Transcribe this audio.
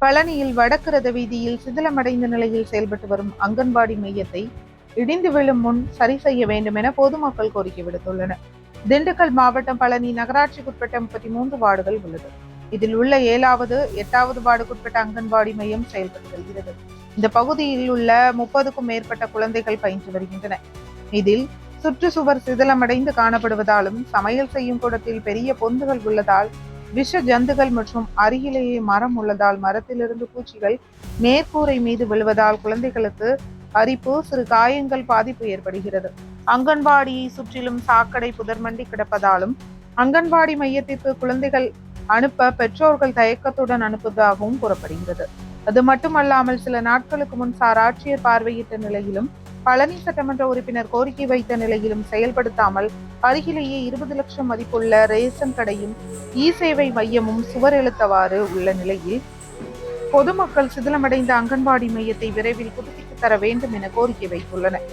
பழனியில் வடக்கு ரத வீதியில் சிதிலமடைந்த நிலையில் செயல்பட்டு வரும் அங்கன்வாடி மையத்தை இடிந்து விழும் முன் சரி செய்ய வேண்டும் என பொதுமக்கள் கோரிக்கை விடுத்துள்ளனர். திண்டுக்கல் மாவட்டம் பழனி நகராட்சிக்குட்பட்ட 33 வார்டுகள் உள்ளது. இதில் உள்ள 7வது 8வது வார்டுக்குட்பட்ட அங்கன்வாடி மையம் செயல்பட்டு வருகிறது. இந்த பகுதியில் உள்ள 30க்கும் மேற்பட்ட குழந்தைகள் பயின்று வருகின்றன. இதில் சுற்றுச்சுவர் சிதிலமடைந்து காணப்படுவதாலும், சமையல் செய்யும் கூடத்தில் பெரிய பொந்துகள் உள்ளதால், விஷ ஜந்துகள் மற்றும் அருகிலேயே மரம் உள்ளதால் மரத்திலிருந்து பூச்சிகள் மேற்கூரை மீது விழுவதால் குழந்தைகளுக்கு அரிப்பு, சிறு காயங்கள், பாதிப்பு ஏற்படுகிறது. அங்கன்வாடியை சுற்றிலும் சாக்கடை புதர்மண்டி கிடப்பதாலும் அங்கன்வாடி மையத்திற்கு குழந்தைகள் அனுப்ப பெற்றோர்கள் தயக்கத்துடன் அனுப்புவதாகவும் கூறப்படுகிறது. அது மட்டுமல்லாமல் சில நாட்களுக்கு முன் ஆட்சியர் பார்வையிட்ட நிலையிலும், பழனி சட்டமன்ற உறுப்பினர் கோரிக்கை வைத்த நிலையிலும் செயல்படுத்தாமல் அருகிலேயே 20 லட்சம் மதிப்புள்ள ரேஷன் கடையும் சேவை மையமும் சுவர் எழுத்தவாறு உள்ள நிலையில் பொதுமக்கள் சிதிலமடைந்த அங்கன்வாடி மையத்தை விரைவில் புதுப்பித்து தர வேண்டும் என கோரிக்கை வைத்துள்ளனர்.